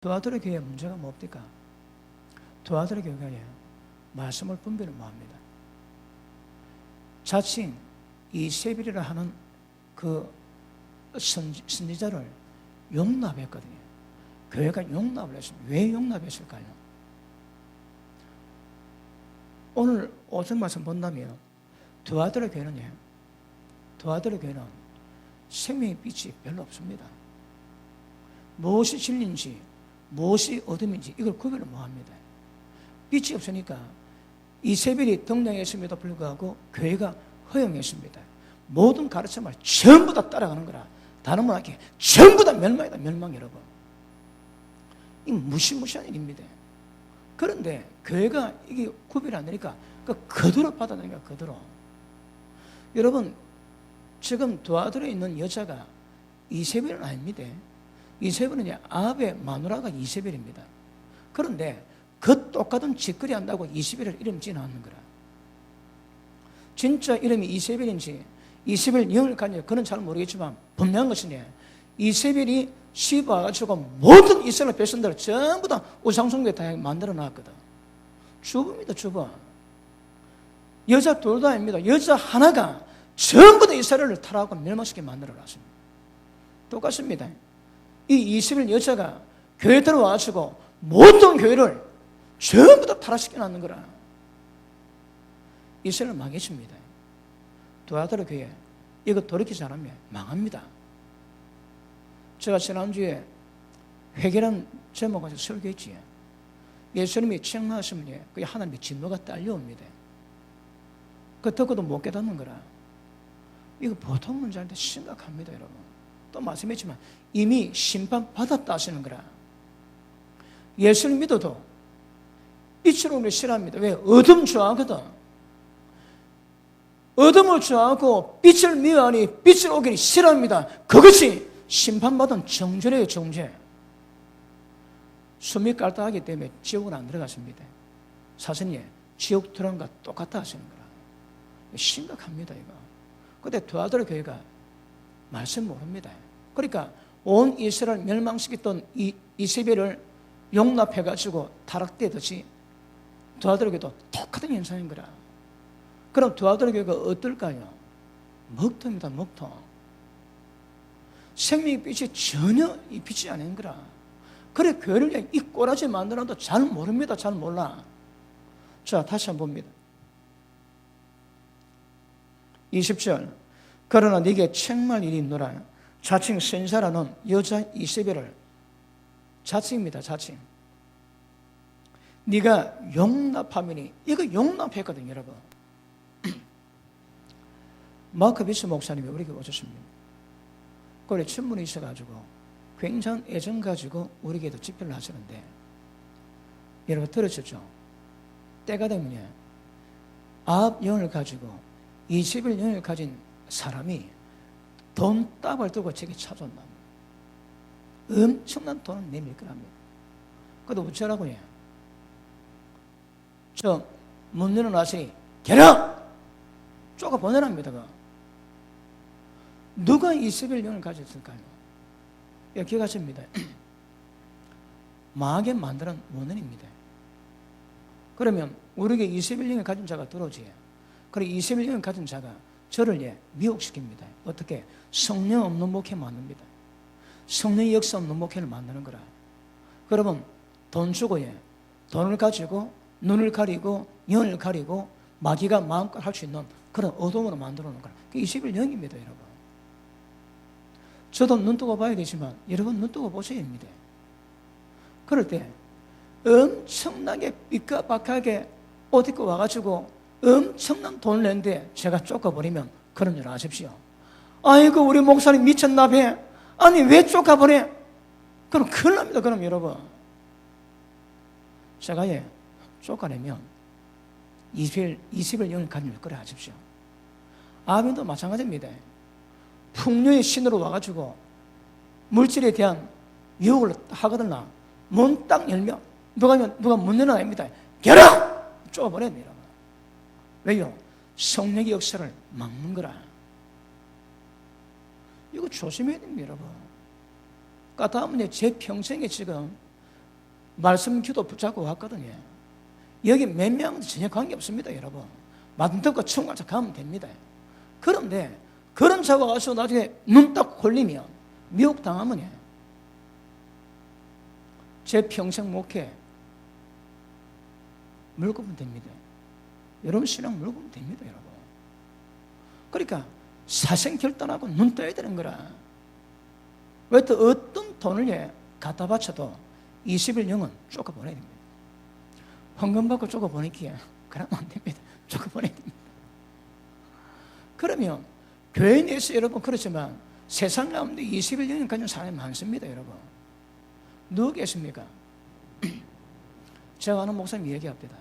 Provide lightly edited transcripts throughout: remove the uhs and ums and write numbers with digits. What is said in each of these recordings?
도와드려 교회에 문제가 뭡니까? 도와드려 교회에 말씀을 분별을 못합니다. 자칭 이세벨이라 하는 그 선지자를 용납했거든요. 교회가 용납을 했습니다. 왜 용납했을까요? 오늘 오전 말씀 본다면 도와드려 교회는 생명의 빛이 별로 없습니다. 무엇이 진리인지 무엇이 어둠인지 이걸 구별을 못합니다. 빛이 없으니까 이세벨이 등장했음에도 불구하고 교회가 허용했습니다. 모든 가르침을 전부 다 따라가는 거라. 다른 말하기에 전부 다 멸망이다. 멸망. 여러분, 이 무시무시한 일입니다. 그런데 교회가 이게 구별이 안 되니까 그대로 받아들이니까 그대로. 여러분, 지금 도와드려 있는 여자가 이세벨은 아닙니다. 이세벨은 아합의 마누라가 이세벨입니다. 그런데 그 똑같은 짓거리 한다고 이세벨을 이름 지어 놨는 거라. 진짜 이름이 이세벨인지 이세벨 영을 가진지 그는 잘 모르겠지만 분명한 것은 이세벨이 씹어가지고 모든 이스라엘 백성들을 전부 다 우상숭배 다 만들어 놨거든. 주부입니다. 주부. 여자 둘도 아닙니다. 여자 하나가 전부 다 이스라엘을 타락하고 멸망시키게 만들어 놨습니다. 똑같습니다. 이 이세벨 여자가 교회 들어와가지고 모든 교회를 전부 다 타락시켜 놨는 거라. 이스라엘 망했습니다. 도와드려 교회 이거 돌이키지 않으면 망합니다. 제가 지난주에 회개란 제목 가지고 설교했지. 예수님이 책망하시면 그게 하나님의 진노가 딸려옵니다. 그 듣고도 못 깨닫는 거라. 이거 보통 문제인데 심각합니다. 여러분, 또 말씀했지만 이미 심판받았다 하시는 거라. 예수를 믿어도 빛을 오기를 싫어합니다. 왜? 어둠 좋아하거든. 어둠을 좋아하고 빛을 미워하니 빛을 오기를 싫어합니다. 그것이 심판받은 정죄예요. 정죄. 숨이 깔딱하기 때문에 지옥은 안 들어갔습니다. 사선이 지옥 들어간 것 똑같다 하시는 거라. 심각합니다. 이거. 근데 도와드려 교회가 말씀 모릅니다. 그러니까 온 이스라엘 멸망시켰던 이세벨을 용납해가지고 타락되듯이 도와드려 교회도 똑같은 현상인 거라. 그럼 도와드려 교회가 어떨까요? 먹통입니다. 먹통. 생명의 빛이 전혀 이 빛이 아닌 거라. 그래 교회를 이 꼬라지 만들어도 잘 모릅니다. 잘 몰라. 자, 다시 한번 봅니다. 20절. 그러나 네게 책망할 일이 있노라. 자칭 선지자라는 여자 이세벨을, 자칭입니다. 자칭. 네가 용납하면이, 이거 용납했거든요. 여러분. 마크 비스 목사님이 우리에게 오셨습니다. 그래 친분이 있어가지고 굉장히 애정 가지고 우리에게도 집회를 하시는데, 여러분 들으셨죠? 때가 되면 아합 영을 가지고 이세벨 영을 가진 사람이 돈 따발 들고 제게 찾아온다. 엄청난 돈을 내밀 거랍니다. 그래도 어쩌라고 해? 저 문 열어놨으니 개라! 쪼가 보내랍니다. 누가 이세벨 영을 가졌을까요? 기억하십니다. 망하게 만드는 원인입니다. 그러면 우리에게 이세벨 영을 가진 자가 들어오지. 그래 이세벨 영을 가진 자가 저를 미혹시킵니다. 어떻게? 성령 없는 목회 만듭니다. 성령의 역사 없는 목회를 만드는 거라. 그러면 돈 주고 돈을 가지고 눈을 가리고 영을 가리고 마귀가 마음껏 할 수 있는 그런 어둠으로 만들어 놓은 거라. 그게 이세벨 영입니다. 여러분. 저도 눈 뜨고 봐야 되지만 여러분 눈 뜨고 보셔야 됩니다. 그럴 때 엄청나게 삐까박하게 옷 입고 와가지고 엄청난 돈을 냈는데 제가 쫓아버리면 그런 줄 아십시오. 아이고 우리 목사님 미쳤나 봐. 아니 왜 쫓아버려? 그럼 큰일 납니다. 그럼 여러분 제가 쫓아내면 이세벨 영을 가질 거라 하십시오. 아멘도 마찬가지입니다. 풍류의 신으로 와가지고 물질에 대한 유혹을 하거든요. 문 딱 열면 누가 문 열어 냅니다. 결혼! 쫓아버려야 돼요. 왜요? 성령의 역사를 막는 거라. 이거 조심해야 됩니다. 여러분. 그러니까 다음은 제 평생에 지금 말씀 기도 붙잡고 왔거든요. 여기 몇 명도 전혀 관계없습니다, 여러분. 마음 듣고 청관차 가면 됩니다. 그런데 그런 자가 와서 나중에 눈 딱 걸리면 미혹당하면 제 평생 목회 물고면 됩니다. 여러분 신앙 물고면 됩니다, 여러분. 그러니까 사생결단하고 눈 떠야 되는 거라. 왜 또 어떤 돈을 갖다 바쳐도 20일 영은 쫓아 보내야 됩니다. 헌금 받고 쫓아 보내기에 그러면 안 됩니다. 쫓아 보내야 됩니다. 그러면 교회 내에서 여러분 그렇지만 세상 가운데 20일 영을 가진 사람이 많습니다, 여러분. 누구 계십니까? 제가 아는 목사님 얘기합니다.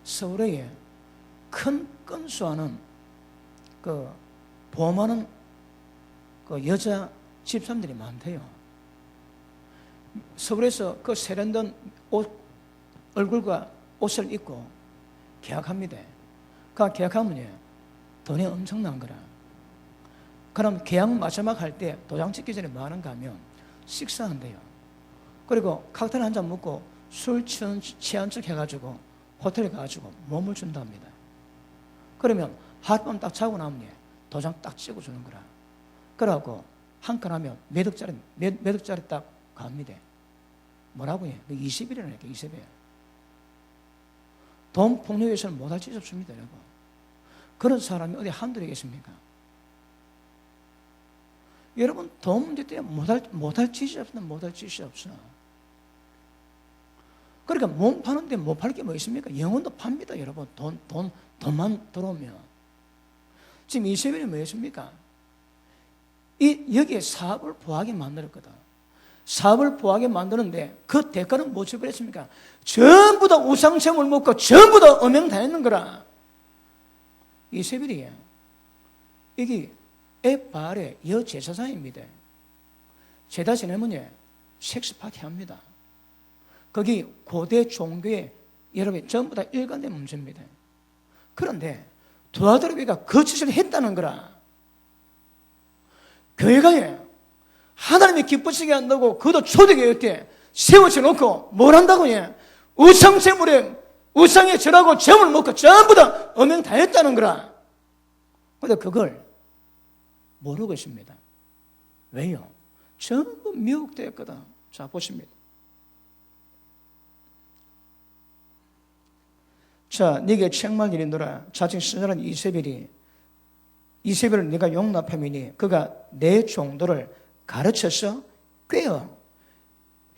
서울에 큰 건수하는 그 보험하는 그 여자 집사람들이 많대요. 서울에서 그 세련된 얼굴과 옷을 입고 계약합니다. 그 계약하면 돈이 엄청난 거라. 그럼 계약 마지막 할 때 도장 찍기 전에 뭐 하는가 하면 식사한대요. 그리고 칵테일 한 잔 먹고 술 취한 척 해가지고 호텔에 가가지고 몸을 준답니다. 그러면 하룻밤 딱 자고 나면 도장 딱 찍어주는 거라. 그러고 한 건 하면 몇 억짜리 딱 갑니다. 뭐라고 해? 20일이라니까, 20일. 돈 폭력에서는 못할 짓이 없습니다, 여러분. 그런 사람이 어디 한둘이 계십니까? 여러분, 돈 문제 때문에 못할 짓이 없어, 못할 짓이 없어. 그러니까 몸 파는데 못 팔 게 뭐 있습니까? 영혼도 팝니다, 여러분. 돈만 들어오면. 지금 20일이 뭐였습니까? 여기에 사업을 부하게 만들었거든. 사업을 부하게 만드는데 그 대가는 뭐 지불했습니까? 전부 다 우상sem을 먹고 전부 다 음행 다녔는 거라. 20일이에요. 이게 에발의 여제사장입니다. 제다 지내면 섹스 파티 합니다. 거기 고대 종교의 여러분 전부 다 일관된 문제입니다. 그런데 두 아들에게가 그 짓을 했다는 거라. 교회가 하나님이 기쁘시게 한다고 그도 초대교회 때 세워져 놓고 뭘 한다고 우상제물에 우상에 절하고 점을 먹고 전부 다 음행 다 했다는 거라. 그런데 그걸 모르고 있습니다. 왜요? 전부 미혹되었거든. 자 보십니다. 자, 네게 책망 이르노라. 자칭 신실한 이세벨을 네가 용납함이니 그가 내 종도를 가르쳐서 꿰어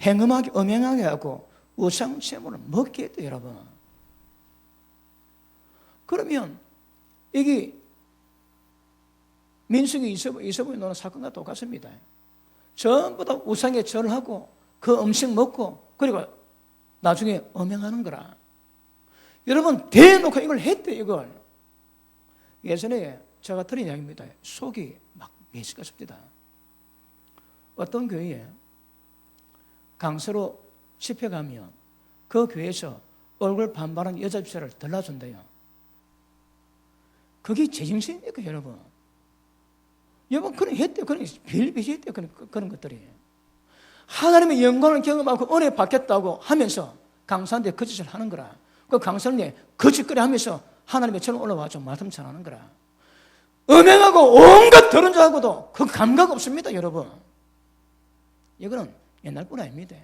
행음하게 음행하게 하고 우상 제물을 먹게 했대, 여러분. 그러면 이게 민수기 이세벨이 노는 사건과 똑같습니다. 전부 다 우상에 절을 하고 그 음식 먹고 그리고 나중에 음행하는 거라. 여러분 대놓고 이걸 했대, 이걸. 예전에 제가 들은 이야기입니다. 속이 막 메시겠습니다. 어떤 교회에 강세로 집회 가면 그 교회에서 얼굴 반반한 여자 집사를 들러준대요. 그게 제정신입니까, 여러분? 여러분, 그런 했대요. 그런 빌비시 했대요. 그런 것들이. 하나님의 영광을 경험하고 은혜 받겠다고 하면서 강사한테 그 짓을 하는 거라. 그 강사님 그 짓거리 하면서 하나님의 처럼 올라와서 말씀 전하는 거라. 음행하고 온갖 더러운 자하고도 그 감각 없습니다, 여러분. 이거는 옛날뿐 아닙니다.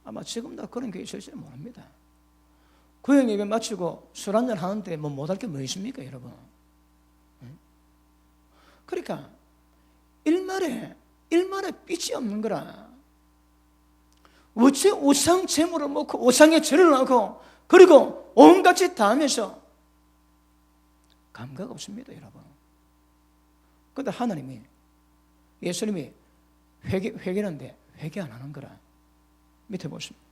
아마 지금도 그런 게 있을지 모릅니다. 구역 예배 마치고 술 한잔 하는데 뭐 못할 게 뭐 있습니까, 여러분? 그러니까 일말에 빚이 없는 거라. 어째 우상 제물을 먹고 우상에 절을 하고 그리고 온갖 짓 다 하면서 감각 없습니다, 여러분. 그런데 하나님이 예수님이 회개하는데 회개 안 하는 거라. 밑에 보십니다.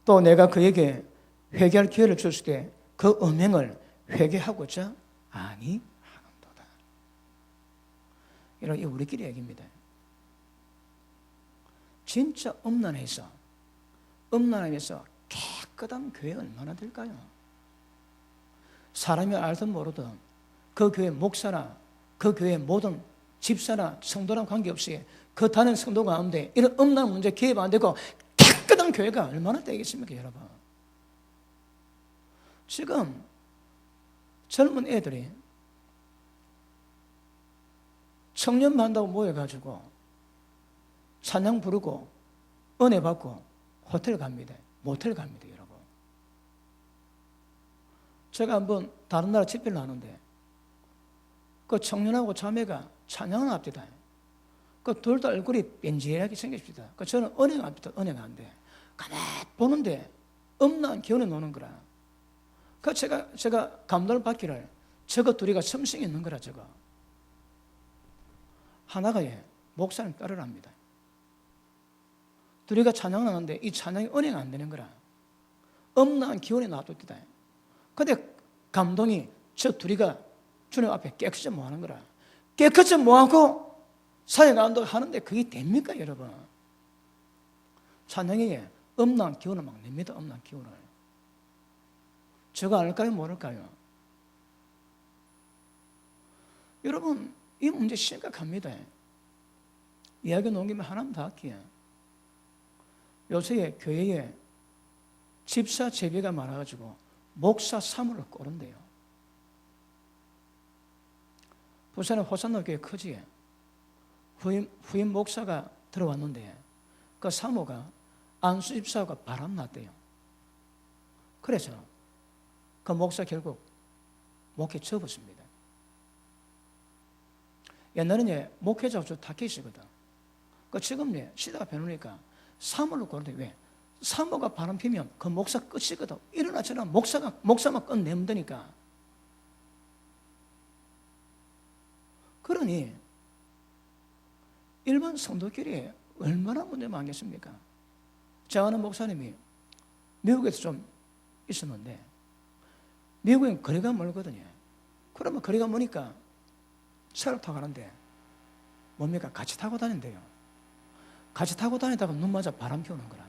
또 내가 그에게 회개할 기회를 줬을 때 그 음행을 회개하고자 아니하는도다. 이런 게 우리끼리 얘기입니다. 진짜 음란해서 깨끗한 교회 얼마나 될까요? 사람이 알든 모르든 그 교회 목사나 그 교회 모든 집사나 성도랑 관계없이 그 다른 성도 가운데 이런 음란 문제 개입 안 되고 깨끗한 교회가 얼마나 되겠습니까, 여러분? 지금 젊은 애들이 청년만 한다고 모여가지고 찬양 부르고 은혜 받고 호텔 갑니다. 모텔 갑니다, 여러분. 제가 한번 다른 나라 집회를 하는데 그 청년하고 자매가 찬양을 합니다. 그 둘 다 얼굴이 뺀질하게 생겼습니다. 그 저는 은혜가 합니다. 은혜가 안 돼. 가만히 보는데 음란 기운에 노는 거라. 그 제가 감동을 받기를 저거 둘이가 ਸਮ성이 있는 거라. 저거 하나가 목사님 따르랍니다. 둘이가 찬양을 하는데 이 찬양이 은혜가 안 되는 거라. 음란 기운에 놔뒀다. 근데 감동이 저 둘이가 주님 앞에 깨끗이 뭐 하는 거라. 깨끗이 뭐 하고 사회 가운데 하는데 그게 됩니까, 여러분? 찬양이 음란 기운을 막 냅니다. 음란 기운을. 저거 알까요, 모를까요? 여러분, 이 문제 심각합니다. 이야기 넘기면 하나만 더 할게요. 요새 교회에 집사 제비가 많아가지고 목사 사무를 꼬른대요. 부산의 호산로 교회 크지? 후임 목사가 들어왔는데 그 사모가 안수 집사가 바람났대요. 그래서 그 목사 결국 목회 접었습니다. 옛날에는 목회자가 좀 타켓이거든. 그 지금 시대가 변하니까 사모를 고르는데 왜? 사모가 바람 피면 그 목사 끝이거든. 이러나 저러나 목사만 끝내면 되니까. 그러니 일반 성도끼리 얼마나 문제 많겠습니까? 제가 아는 목사님이 미국에서 좀 있었는데 미국엔 거리가 멀거든요. 그러면 거리가 머니까 차를 타고 가는데 뭡니까? 같이 타고 다닌대요. 같이 타고 다니다가 눈 맞아 바람 피우는 거라.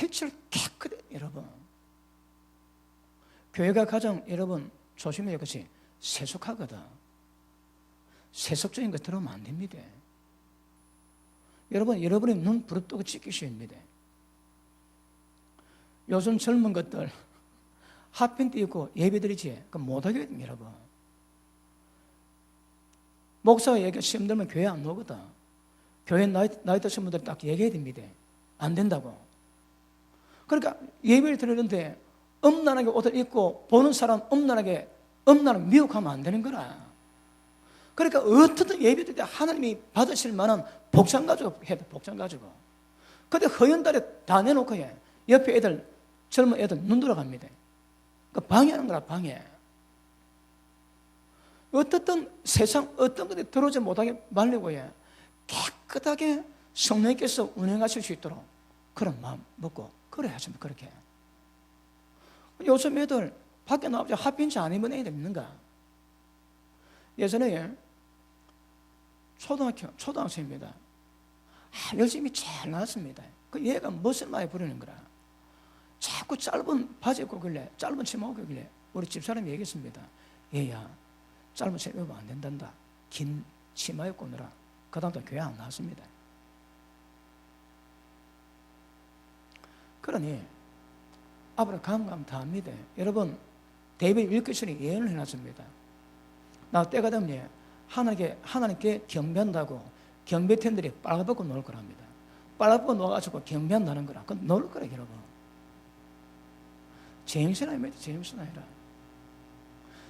일절 깨끗해, 여러분. 교회가 가장 여러분 조심해야 할 것이 세속하거든. 세속적인 거 들어오면 안 됩니다. 여러분이 눈 부릅뜨고 지키셔야 됩니다. 요즘 젊은 것들 핫팬티 입고 예배 드리지? 그럼 못하게 됩니다, 여러분. 목사가 얘기가 시험 들면 교회 안 오거든. 교회 나이 드신 분들 딱 얘기해야 됩니다. 안 된다고. 그러니까 예배를 드리는데 음란하게 옷을 입고 보는 사람 음란하게 미혹하면 안 되는 거라. 그러니까 어떻든 예배 드릴 때 하나님이 받으실 만한 복장 가지고 해야 돼, 복장 가지고. 근데 허연달에 다 내놓고 해. 옆에 애들, 젊은 애들 눈 돌아갑니다. 그 방해하는 거라, 방해. 어떻든 세상 어떤 것에 들어오지 못하게 말리고 해. 깨끗하게 성령께서 운행하실 수 있도록 그런 마음 먹고 그래 하시면 그렇게. 요즘 애들 밖에 나와서 핫팬츠 안 입은 애들 있는가? 예전에 초등학생입니다. 열심히 잘 나왔습니다. 그 얘가 멋을 많이 부리는 거라. 자꾸 짧은 바지 입고 그래, 짧은 치마 입고 그래. 우리 집사람이 얘기했습니다. 얘야, 짧은 치마 입으면 안 된단다. 긴 치마 입고 오느라. 그 다음부터 교회 안 나왔습니다. 그러니 앞으로 가면 다 합니다. 여러분, 데이비드 윌커슨이 예언을 해놨습니다. 나 때가 되면 하나님께 경배한다고 경배팀들이 빨아벗고 놀 거랍니다. 빨아벗고 놀아가지고 경배한다는 거라. 그건 놀 거라, 여러분. 제임스 아닙니다. 제임스 아니라.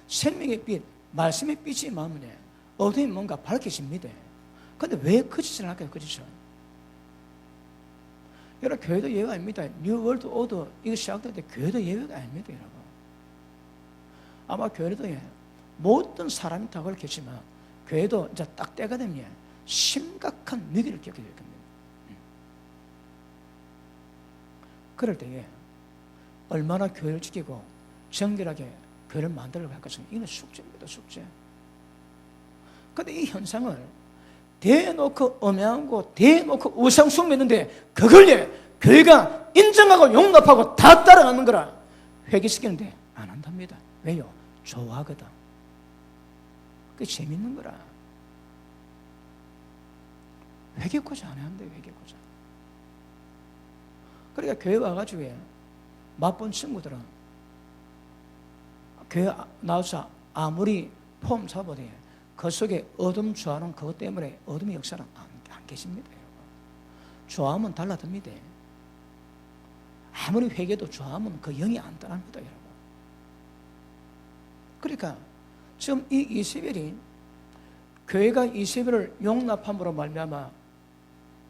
생명의 빛, 말씀의 빛이 마음에 어둠이 뭔가 밝혀집니다. 근데 왜 그 짓을 할까요, 그 짓을? 여러분, 교회도 예외가 아닙니다. 뉴 월드 오더 이거 시작될 때 교회도 예외가 아닙니다, 여러분. 아마 교회도 모든 사람이 다 그렇겠지만 교회도 이제 딱 때가 되면 심각한 위기를 겪게 될 겁니다. 그럴 때에 얼마나 교회를 지키고 정결하게 교회를 만들어 갈 것인가, 이건 숙제입니다, 숙제. 그런데 이 현상을 대놓고 엄양하고 대놓고 우상 숭배했는데 그걸 교회가 인정하고 용납하고 다 따라가는 거라. 회개시키는데 안 한답니다. 왜요? 좋아하거든. 그게 재밌는 거라. 회개고자 안 해야 한대, 회개고자. 그러니까 교회 와가지고 맛본 친구들은 교회 나와서 아무리 폼 잡아도 그 속에 어둠 좋아하는 그것 때문에 어둠의 역사는 안 계십니다, 여러분. 좋아하면 달라듭니다. 아무리 회개도 좋아하면 그 영이 안 떠납니다, 여러분. 그러니까 지금 이 이세벨이 교회가 이세벨을 용납함으로 말미암아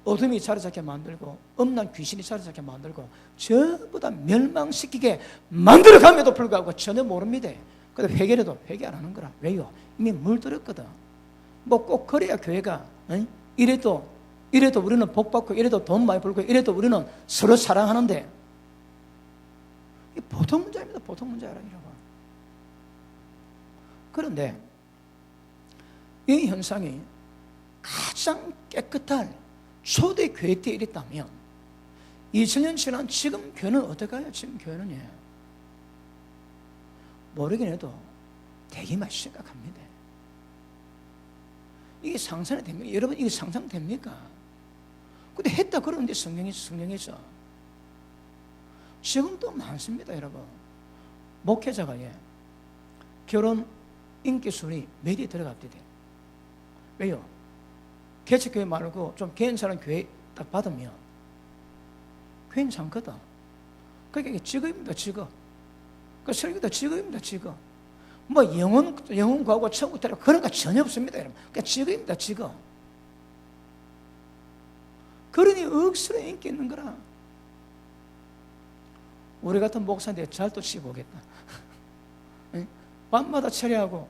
어둠이 자리잡게 만들고 음란 귀신이 자리잡게 만들고 전부 다 멸망시키게 만들어감에도 불구하고 전혀 모릅니다. 근데 회개해도 회개 안 하는 거라. 왜요? 이미 물들었거든. 뭐 꼭 그래야 교회가 이래도 우리는 복받고 이래도 돈 많이 벌고 이래도 우리는 서로 사랑하는데 이 보통 문제입니다. 보통 문제 아니라고. 그런데 이 현상이 가장 깨끗한 초대 교회 때 이랬다면 2000년 지난 지금 교회는 어떨까요? 지금 교회는 모르긴 해도 되게 많이 심각합니다. 이게 상상이 됩니까? 여러분 이게 상상됩니까? 근데 했다 그러는데 성경에서 지금도 많습니다, 여러분. 목회자가 결혼 인기순위 몇 위에 들어갔대요. 왜요? 개척교회 말고 좀 괜찮은 교회 딱 받으면 괜찮거든. 그러니까 이게 직업입니다, 직업. 그 설교도 직업입니다, 직업. 뭐 영혼 구하고 천국 데려 그런 거 전혀 없습니다, 여러분. 그러니까 직업입니다, 직업. 그러니 억수로 인기 있는 거라. 우리 같은 목사인데 잘 또 치고 오겠다. 밤마다 처리하고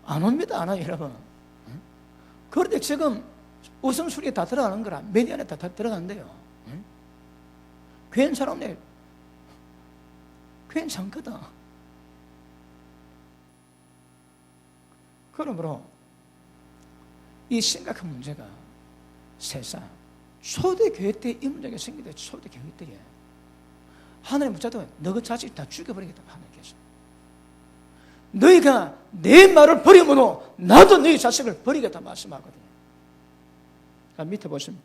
안 옵니다, 안 와요, 여러분. 그런데 지금 우선순위에 다 들어가는 거라. 메디어 안에 다 들어간대요. 괜찮네. 괜찮거든. 그러므로 이 심각한 문제가 세상 초대교회 때 이 문제가 생기다. 초대교회 때에 하나님 붙잡고 너희 자식 다 죽여버리겠다 하나님께서. 너희가 내 말을 버리므로 나도 너희 자식을 버리겠다 말씀하거든요. 자, 밑에 보시면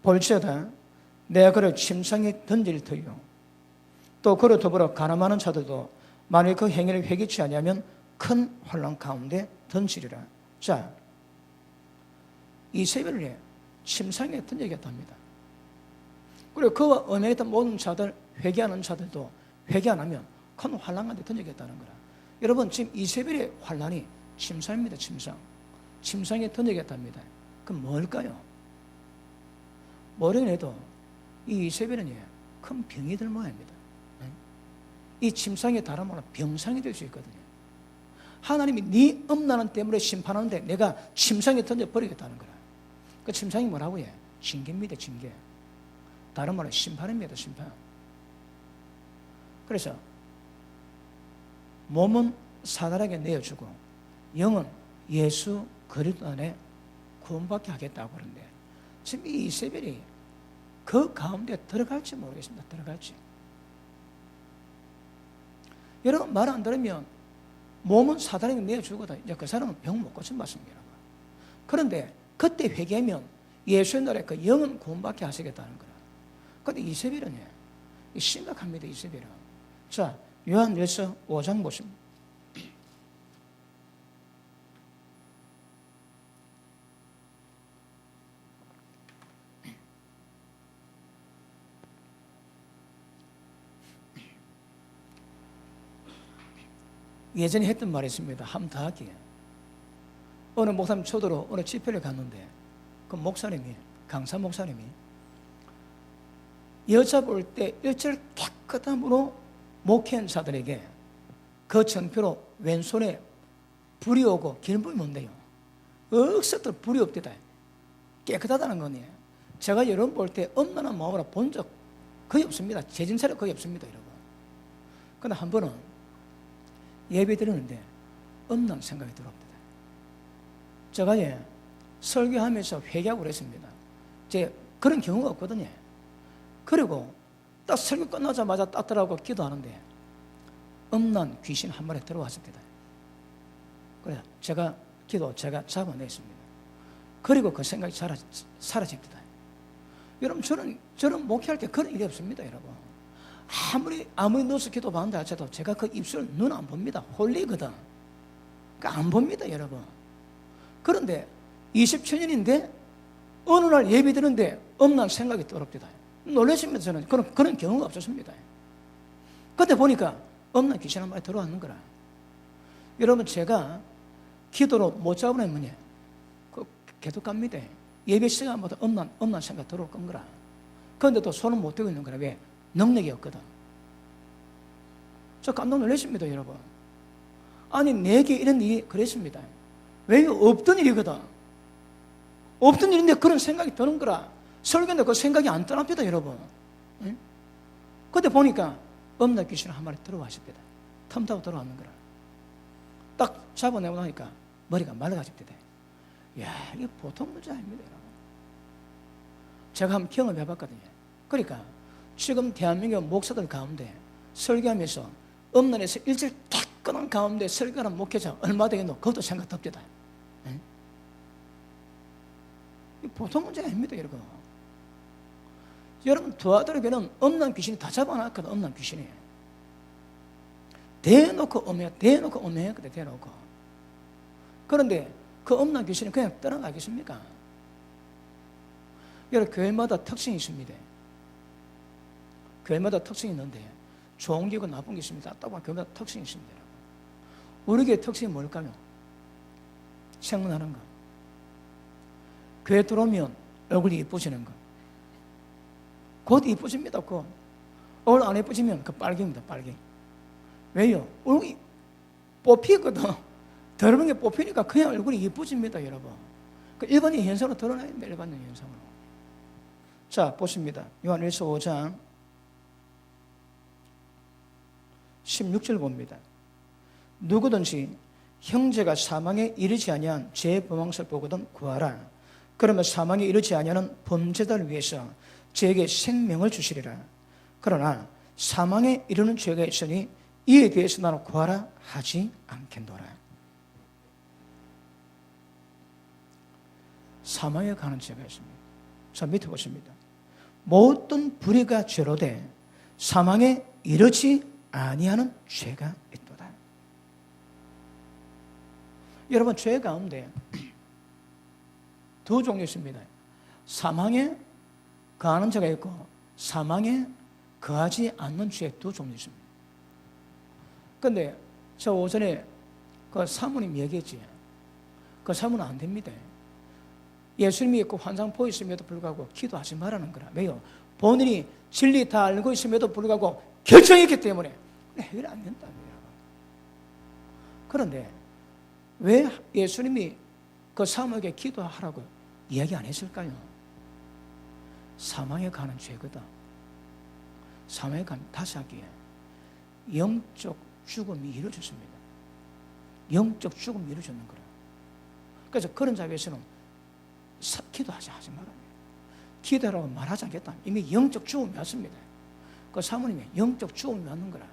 볼지어다 내가 그를 침상에 던질 터이요 또 그로 더불어 가늠하는 자들도 만일 그 행위를 회개치 아니하면 큰 혼란 가운데 던지리라. 자, 이세벨을 침상에 던지겠답니다. 그리고 그와 언행했던 모든 자들, 회개하는 자들도 회개 안 하면 큰 환란 가운데 던지겠다는 거라. 여러분 지금 이세벨의 환란이 침상입니다. 침상에 던지겠답니다. 그럼 뭘까요? 모르긴 해도 이 이세벨은 큰 병이 들 모양입니다. 이 침상에 달하면 병상이 될 수 있거든요. 하나님이 네 음란함 때문에 심판하는데 내가 침상에 던져버리겠다는 거라. 그 침상이 뭐라고 해? 징계입니다. 징계. 다른 말로 심판입니다. 심판. 그래서 몸은 사단에게 내어주고 영은 예수 그리스도 안에 구원받게 하겠다고 그러는데 지금 이 이세벨이 그 가운데 들어갈지 모르겠습니다. 들어갈지. 여러분 말 안 들으면 몸은 사단에게 내어주거든. 이제 그 사람은 병 못 고친 맞습니다. 그런데 그때 회개하면 예수의 나라에 그 영은 구원받게 하시겠다는 거라. 그런데 이세벨은 심각합니다. 이세벨은. 자, 요한일서 5장 보십니다. 예전에 했던 말이 있습니다. 한번 더 할게요. 어느 목사님 초대로 어느 집회를 갔는데 그 목사님이, 강사 목사님이 여자 볼 때 일절 깨끗함으로 목회한 자들에게 그 전표로 왼손에 불이 오고 기름부음이 온대요. 억석들 불이 없대다. 깨끗하다는 거네요. 제가 여러분 볼 때 음란한 마음으로 본 적 거의 없습니다. 재진사를 거의 없습니다, 여러분. 그런데 한 번은 예배 드리는데 음란 생각이 들어옵니다. 제가 설교하면서 회개하고 그랬습니다. 제 그런 경우가 없거든요. 그리고 딱 설교 끝나자마자 따뜻하고 기도하는데 음란 귀신 한 마리 들어왔습니다. 그래 제가 잡아냈습니다. 그리고 그 생각이 사라집니다. 여러분 저는 목회할 때 그런 일이 없습니다. 여러분 아무리 누워서 기도한다 하셔도 제가 그 입술 눈 안 봅니다. 홀리거든. 그러니까 안 봅니다. 여러분. 그런데 27년인데 어느 날 예배 드는데 음란 생각이 떠오릅니다. 놀라십니다. 저는 그런 경우가 없었습니다. 그때 보니까 음란 귀신 한 마리 들어왔는 거라. 여러분 제가 기도로 못 잡으면 뭐냐? 계속 갑니다. 예배 시간마다 음란 생각 들어올 건 거라. 그런데 또 손은 못 대고 있는 거라. 왜? 능력이 없거든. 저 깜짝 놀라십니다, 여러분. 아니 내게 이런 일이 그랬습니다. 왜? 없던 일이거든. 없던 일인데 그런 생각이 드는 거라. 설교인데 그 생각이 안 떠납니다, 여러분. 응? 그때 보니까 음란 귀신 한 마리 들어왔습니다. 틈타고 들어왔는 거라. 딱 잡아내고 나니까 머리가 맑아집니다. 이야, 이게 보통 문제 아닙니다, 여러분. 제가 한번 경험해 봤거든요. 그러니까 지금 대한민국 목사들 가운데 설교하면서 음란에서 일절 딱 끊은 가운데 설교하는 목회자 얼마 되겠노? 그것도 생각 듭니다. 응? 보통 문제 아닙니다, 여러분. 여러분 두아들에게는 음란 귀신이 다 잡아놨거든. 음란 귀신이 대놓고 음해했거든. 대놓고. 그런데 그 음란 귀신이 그냥 떠나가겠습니까? 여러분 교회마다 특징이 있습니다. 교회마다 특징이 있는데 좋은 게 있고 나쁜 게 있습니다. 딱 보면 교회마다 특징이 있습니다. 우리 교회 특징이 뭘까요? 생문하는 거. 교회 들어오면 얼굴이 이뻐지는 거. 곧 이뻐집니다. 곧. 얼굴 안 예뻐지면 그 빨개입니다. 빨개. 왜요? 얼굴이 뽑히거든. 더러운 게 뽑히니까 그냥 얼굴이 이뻐집니다. 여러분. 그 일반인 현상으로 드러나야 됩니다. 일반인 현상으로. 자, 보십니다. 요한일서 5장 16절 봅니다. 누구든지 형제가 사망에 이르지 아니한 죄의 범왕을 보거든 구하라. 그러면 사망에 이르지 아니하는 범죄자를 위해서 저에게 생명을 주시리라. 그러나 사망에 이르는 죄가 있으니 이에 대해서 나는 구하라 하지 않겠노라. 사망에 가는 죄가 있습니다. 자, 밑에 보십니다. 모든 불의가 죄로 돼 사망에 이르지 아니하는 죄가 있도다. 여러분 죄 가운데 두 종류 있습니다. 사망에 거하는 죄가 있고 사망에 거하지 않는 죄 두 종류 있습니다. 그런데 저 오전에 그 사모님 얘기했지. 그 사모는 안 됩니다. 예수님이 있고 환상 보였음에도 불구하고 기도하지 말라는 거라. 왜요? 본인이 진리 다 알고 있음에도 불구하고 결정했기 때문에 해결 안 된다는 거예요. 그런데 왜 예수님이 그 사모에게 기도하라고 이야기 안 했을까요? 사망에 가는 죄거든. 사망에 가면 다시 하기에 영적 죽음이 이루어졌습니다. 영적 죽음이 이루어졌는 거라. 그래서 그런 자리에서는 기도하지 말아요. 기도하라고 말하지 않겠다. 이미 영적 죽음이 왔습니다. 그 사모님이 영적 죽음이 왔는 거라.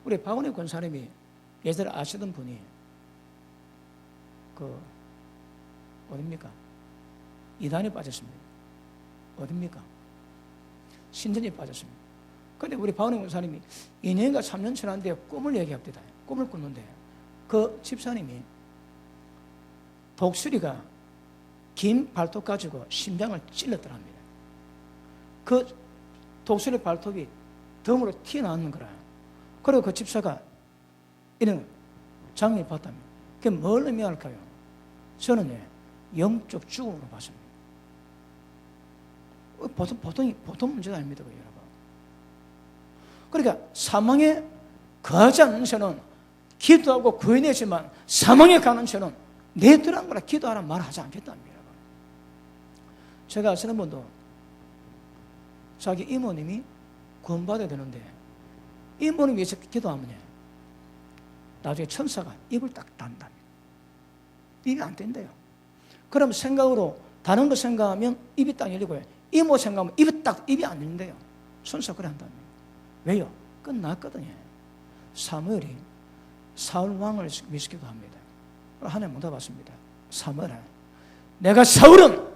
우리 박원희 권사님이 예전에 아시던 분이 어딥니까? 이단에 빠졌습니다. 어딥니까? 신전에 빠졌습니다. 그런데 우리 박원희 권사님이 2년인가 3년 지났는데 꿈을 얘기합니다. 꿈을 꿨는데 그 집사님이 독수리가 긴 발톱 가지고 심장을 찔렀더랍니다. 그 독수리 발톱이 덤으로 튀어나오는 거라. 그리고 그 집사가 이런 장면을 봤다면 그게 뭘 의미할까요? 저는 영적 죽음으로 봤습니다. 보통 문제가 아닙니다, 여러분. 그러니까 사망에 거하지 않는 저는 기도하고 구해내지만 사망에 가는 저는 내 들어간 거라 기도하라 말하지 않겠답니다. 제가 아시는 분도 자기 이모님이 구원받아야 되는데 이모님 위해서 기도하면 나중에 천사가 입을 딱 단답니다. 입이 안 된대요. 그럼 생각으로 다른 거 생각하면 입이 딱 열리고요. 이모 생각하면 입이 안 열린대요. 천사가 그래 한답니다. 왜요? 끝났거든요. 사무엘이 사울 왕을 위시키고 합니다. 하나님 물어봤습니다. 사무엘아, 내가 사울은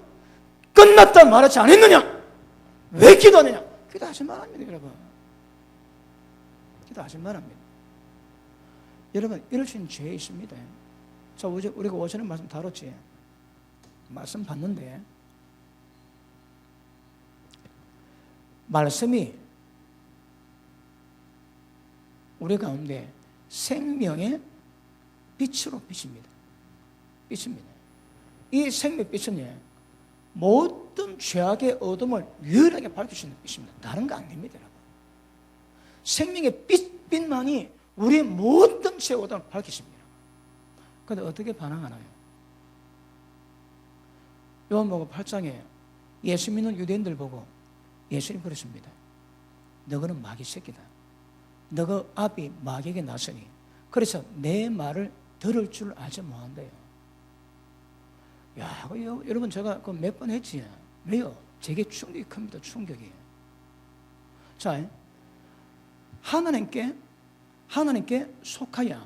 끝났다 말하지 않았느냐? 왜 기도하느냐? 기도하지 말합니다, 여러분. 기도하지 말합니다. 여러분, 이럴 수 있는 죄 있습니다. 자, 우리가 오전에 말씀 다뤘지? 말씀 봤는데, 말씀이 우리 가운데 생명의 빛으로 비칩니다. 빛입니다. 이 생명의 빛은 모든 죄악의 어둠을 유일하게 밝힐 수 있는 빛입니다. 다른 거 안 됩니다, 여러분. 생명의 빛만이 우리의 모든 죄의 어둠을 밝히십니다. 그런데 어떻게 반응하나요? 요한복음 8장에 예수 믿는 유대인들 보고 예수님 그랬습니다. 너희는 마귀 새끼다. 너희 앞이 마귀에게 나서니 그래서 내 말을 들을 줄 알지 못한대요. 야, 여러분 제가 그 몇 번 했지. 왜요? 제게 충격이 큽니다. 충격이. 자, 하나님께 속하야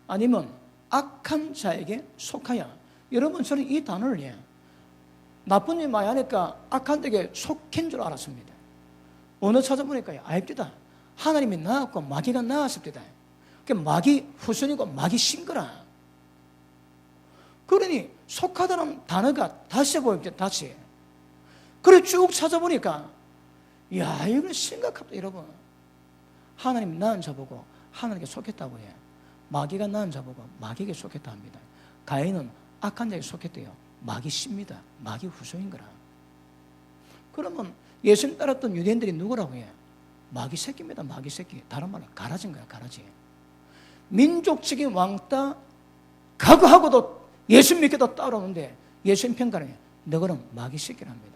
아니면 악한 자에게 속하야. 여러분 저는 이 단어를 나쁜 일 많이 하니까 악한 자에게 속한 줄 알았습니다. 어느 찾아보니까 알입니다. 하나님이 나았고 마귀가 나았습니다. 마귀 후손이고 마귀 신거라. 그러니 속하다는 단어가 다시 보입니다. 다시. 그래 쭉 찾아보니까 야, 이건 심각합니다, 여러분. 하나님 낳은 자보고 하나님께 속했다고 해요. 마귀가 낳은 자보고 마귀에게 속했다 합니다. 가인은 악한 자에게 속했대요. 마귀 씨입니다. 마귀 후손인 거라. 그러면 예수님 따랐던 유대인들이 누구라고 해요? 마귀 새끼입니다. 마귀 새끼. 다른 말로 가라지인 거야, 가라지. 민족적인 왕따 각오하고도 예수 믿게도 따라오는데 예수님 평가는 너희는 마귀 새끼랍니다.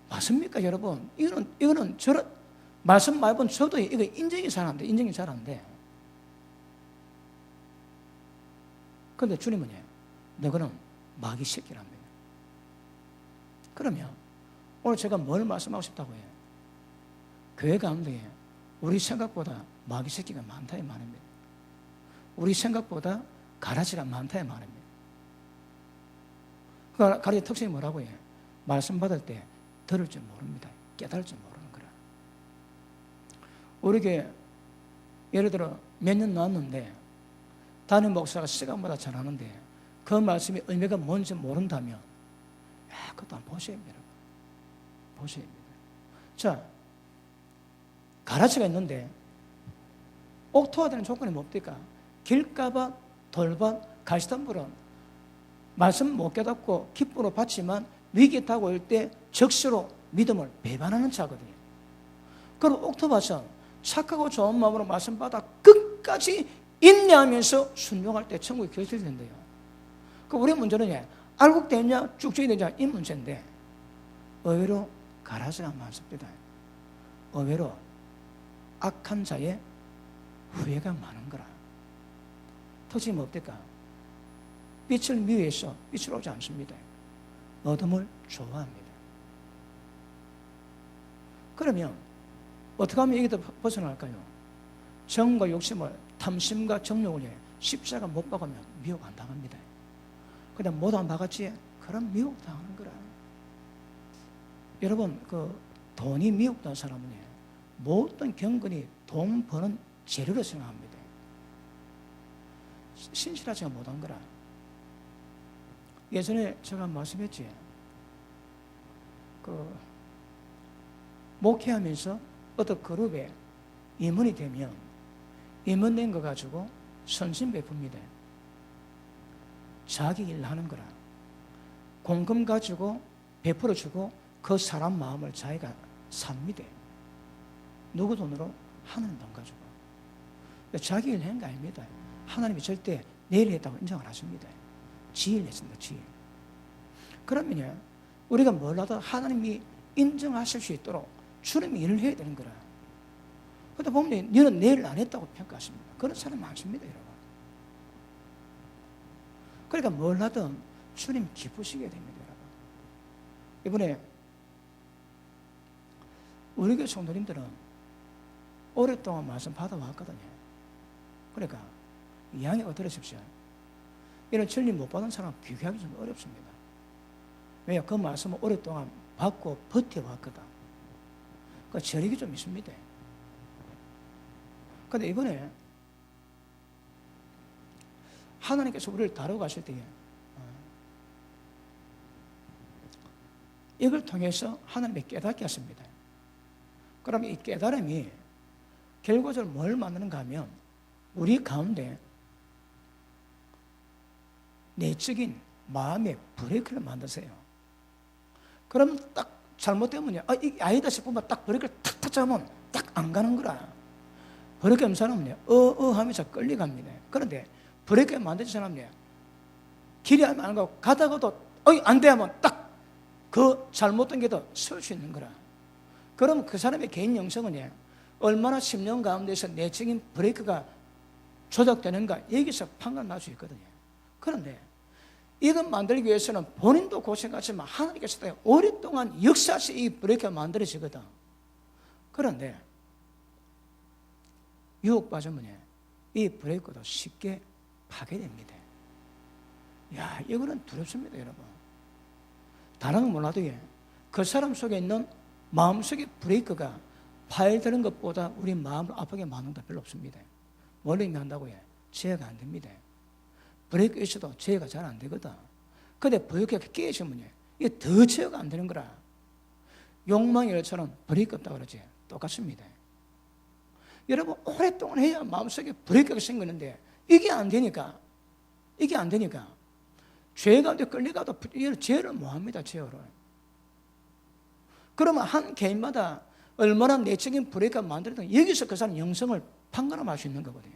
맞습니까, 여러분? 이거는 저런 말씀 많이 본 저도 이거 인정이 잘 안 돼. 그런데 주님은 너희는 마귀 새끼랍니다. 그러면 오늘 제가 뭘 말씀하고 싶다고 해요? 교회 가운데 우리 생각보다 마귀 새끼가 많다 이 말입니다. 우리 생각보다 가라지가 많다 이 말입니다. 그 가라지 특징이 뭐라고 해요? 말씀 받을 때 들을 줄 모릅니다. 깨달을 줄 모르는 거라. 우리에게 예를 들어 몇 년 나왔는데 담임 목사가 시간마다 전하는데 그 말씀이 의미가 뭔지 모른다면 야, 그것도 한번 보셔야 됩니다. 보셔야 됩니다. 자, 가라지가 있는데 옥토화 되는 조건이 뭡니까? 길가밭, 돌밭, 가시덤불은 말씀 못 깨닫고 기쁨으로 받지만 위기 타고 올 때 적시로 믿음을 배반하는 자거든요. 그럼 옥토밭은 착하고 좋은 마음으로 말씀 받아 끝까지 인내하면서 순종할 때 천국이 결실된대요. 그 우리 문제는 알고 되냐 쭉쭉이 되냐 이 문제인데 의외로 가라지가 많습니다. 의외로 악한 자의 후회가 많은 거라. 특징이 뭡니까? 빛을 미워해서 빛을 오지 않습니다. 어둠을 좋아합니다. 그러면 어떻게 하면 여기서 벗어날까요? 정과 욕심을 탐심과 정욕을 십자가 못 박으면 미혹 안 당합니다. 그냥 못 안 박았지? 그럼 미혹 당하는 거라. 여러분 그 돈이 미혹된 사람은 모든 경건이 돈 버는 재료로 생각합니다. 신실하지가 못한 거라. 예전에 제가 말씀했지. 그 목회하면서 어떤 그룹에 임원이 되면 임원된 거 가지고 선심 베풉니다. 자기 일 하는 거라. 공금 가지고 베풀어주고 그 사람 마음을 자기가 삽니다. 누구 돈으로? 하나님 돈 가지고. 자기 일 한 거 아닙니다. 하나님이 절대 내일 했다고 인정을 하십니다. 지일 했습니다. 지일. 그러면 우리가 뭘 하든 하나님이 인정하실 수 있도록 주님이 일을 해야 되는 거라. 그러다 보면 너는 내일 안 했다고 평가하십니다. 그런 사람 많습니다, 여러분. 그러니까 뭘 하든 주님 기쁘시게 됩니다, 여러분. 이번에 우리 교회 성도님들은 오랫동안 말씀 받아왔거든요. 그러니까 양해가 들으십시오. 이런 진리 못 받은 사람 비교하기 좀 어렵습니다. 왜냐? 그 말씀을 오랫동안 받고 버텨왔거든. 그 저력이 좀 있습니다. 근데 이번에 하나님께서 우리를 다루고 가실 때에 이걸 통해서 하나님이 깨닫게 하십니다. 그럼 이 깨달음이 결과적으로 뭘 만드는가 하면 우리 가운데 내적인 마음의 브레이크를 만드세요. 그럼 딱 잘못되면요, 이게 아니다 싶으면 딱 브레이크를 탁탁 잡으면 딱 안 가는 거라. 브레이크 없는 사람은요, 하면서 끌려갑니다. 그런데 브레이크 만드는 사람은요, 길이 안 가고 가다가도 안 돼 하면 딱 그 잘못된 게 더 설 수 있는 거라. 그럼 그 사람의 개인 영성은요, 얼마나 10년 가운데서 내적인 브레이크가 조작되는가 여기서 판단할 수 있거든요. 그런데 이것 만들기 위해서는 본인도 고생하지만 하나님께서 오랫동안 역사시 이 브레이크가 만들어지거든. 그런데 유혹받으면 이 브레이크도 쉽게 파괴됩니다. 야, 이거는 두렵습니다, 여러분. 다른 건 몰라도 그 사람 속에 있는 마음속의 브레이크가 파열되는 것보다 우리 마음을 아프게 만드는 거 별로 없습니다. 원래 한다고요, 제어가 안 됩니다. 브레이크 있어도 제어가 잘 안 되거든. 근데 브레이크가 깨지면 이게 더 제어가 안 되는 거라. 욕망의 열처럼 브레이크 없다고 그러지. 똑같습니다. 여러분, 오랫동안 해야 마음속에 브레이크가 생기는데 이게 안 되니까 죄 가운데 끌려가도 제어를 못 합니다. 제어를. 그러면 한 개인마다 얼마나 내적인 브레이크가 만들었던 여기서 그 사람 영성을 판가름할 수 있는 거거든요.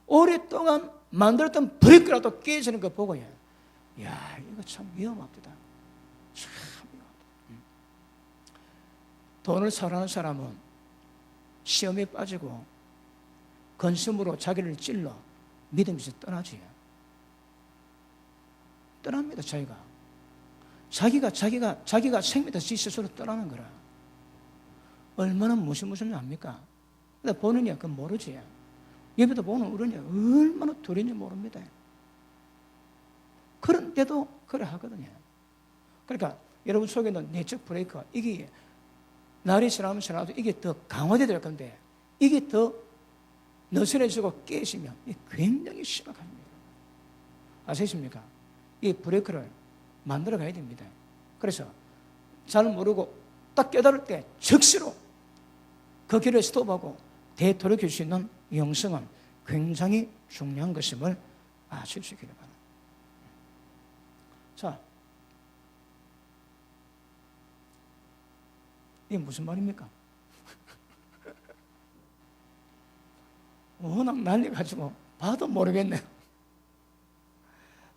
오랫동안 만들었던 브레이크라도 깨지는 거 보고 야, 이거 참 위험합니다. 참 위험합니다. 돈을 사랑하는 사람은 시험에 빠지고 건심으로 자기를 찔러 믿음에서 떠나지. 떠납니다. 자기가 생명에서 지 스스로 떠나는 거라. 얼마나 무시무시한지 압니까? 근데 보느냐 그건 모르지. 옆에도 보는 우리냐 얼마나 두려운지 모릅니다. 그런데도 그래 하거든요. 그러니까 여러분 속에 있는 내적 브레이크가 이게 날이 지나면서 이게 더 강화되어야 될 건데 이게 더 너스레지고 깨지면 굉장히 심각합니다. 아시겠습니까? 이 브레이크를 만들어 가야 됩니다. 그래서 잘 모르고 딱 깨달을 때 즉시로 그 길을 스톱하고 되돌이킬 수 있는 영성은 굉장히 중요한 것임을 아실 수 있기를 바랍니다. 자, 이게 무슨 말입니까? 워낙 난리가지고 봐도 모르겠네요.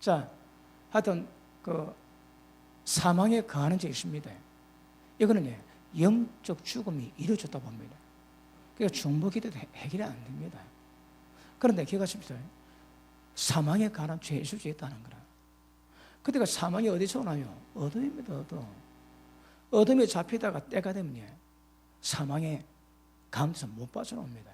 자, 하여튼 그 사망에 거하는 자 있습니다. 이거는 영적 죽음이 이루어졌다 봅니다. 그러니까 중보기도도 해결이 안 됩니다. 그런데 기억하십시오. 사망에 관한 죄 있을 수 있다는 거라. 그때가 사망이 어디서 오나요? 어둠입니다. 어둠에 잡히다가 때가 되면 사망의 가운데서 못 빠져나옵니다.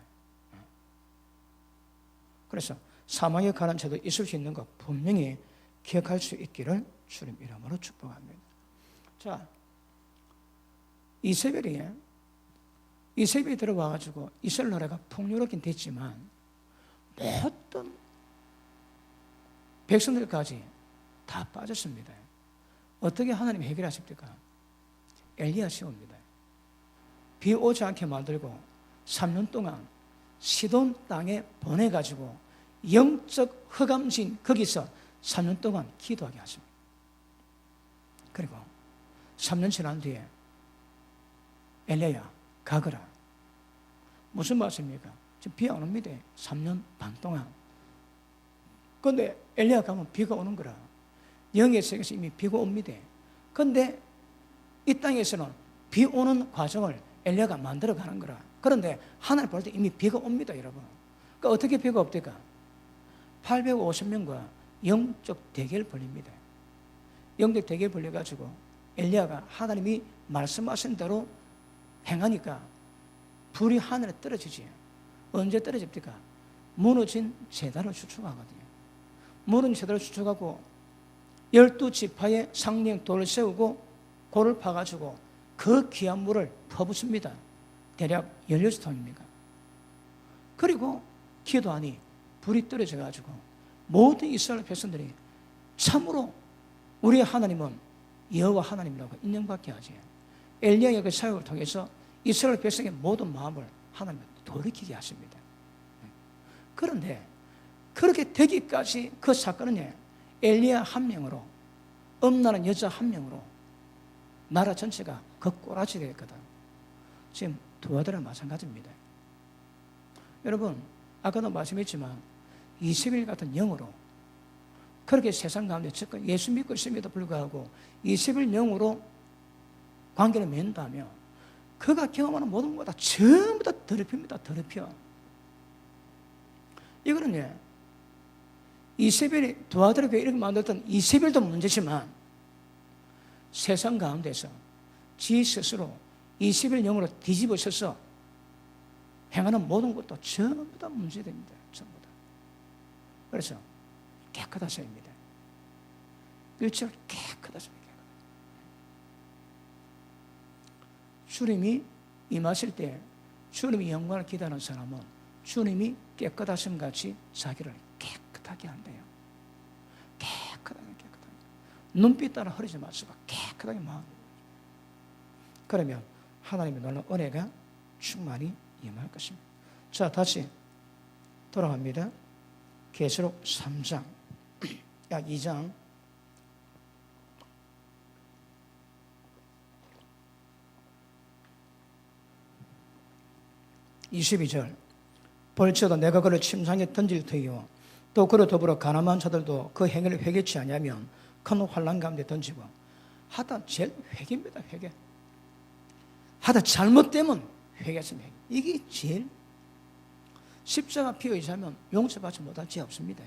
그래서 사망에 관한 죄도 있을 수 있는 것 분명히 기억할 수 있기를 주님 이름으로 축복합니다. 자, 이세벨이 들어와가지고 이스라엘 나라가 풍요롭긴 됐지만 모든 백성들까지 다 빠졌습니다. 어떻게 하나님이 해결하십니까? 엘리야 세웁니다. 비 오지 않게 만들고 3년 동안 시돈 땅에 보내가지고 영적 흑암진 거기서 3년 동안 기도하게 하십니다. 그리고 3년 지난 뒤에 엘리야 가거라. 무슨 말씀입니까? 지금 비 안 옵니다. 3년 반 동안. 그런데 엘리야 가면 비가 오는 거라. 영의 세계에서 이미 비가 옵니다. 그런데 이 땅에서는 비 오는 과정을 엘리야가 만들어 가는 거라. 그런데 하나님 볼 때 이미 비가 옵니다, 여러분. 그러니까 어떻게 비가 없대까? 850명과 영적 대결 벌립니다. 영적 대결 벌려가지고 엘리야가 하나님이 말씀하신 대로 행하니까 불이 하늘에 떨어지지. 언제 떨어집니까? 무너진 제단을 추측하거든요. 무너진 제단을 추측하고 12지파의 상령 돌을 세우고 골을 파가지고 그 귀한 물을 퍼붓습니다. 대략 16통입니다. 그리고 기도하니 불이 떨어져가지고 모든 이스라엘 백성들이 참으로 우리 하나님은 여호와 하나님이라고 인정받게 하지. 엘리야의 그 사역을 통해서 이스라엘 백성의 모든 마음을 하나님은 돌이키게 하십니다. 그런데 그렇게 되기까지 그 사건은 엘리야 한 명으로, 엄나는 여자 한 명으로 나라 전체가 그 꼬라지가 됐거든. 지금 두 아들은 마찬가지입니다. 여러분, 아까도 말씀했지만 이세벨 같은 영으로 그렇게 세상 가운데 예수 믿고 있음에도 불구하고 이세벨 영으로 관계를 맺는다면 그가 경험하는 모든 것보다 전부 다 더럽힙니다. 더럽혀. 이거는 이세벨이 두 아들을 이렇게 만들었던 이세벨도 문제지만 세상 가운데서 지 스스로 이세벨 영으로 뒤집어져서 행하는 모든 것도 전부 다 문제됩니다. 전부 다. 그래서 깨끗하셔야입니다. 일절 깨끗하십니다. 주님이 임하실 때 주님이 영광을 기다리는 사람은 주님이 깨끗하심 같이 자기를 깨끗하게 한대요. 깨끗하게. 눈빛 따라 흐르지 마시고 깨끗하게 마음. 그러면 하나님의 놀라운 은혜가 충만히 임할 것입니다. 자, 다시 돌아갑니다. 계시록 3장, 2장 22절. 벌쳐도 내가 그를 침상에 던질 터이요 또 그로 더불어 가늠한 자들도 그 행위를 회개치 아니하면 큰 환난 가운데 던지고. 하다 제일 회개입니다. 회개. 하다 잘못되면 회개했습니다. 이게 제일 십자가 피 의지하면 용서받지 못할 지 없습니다.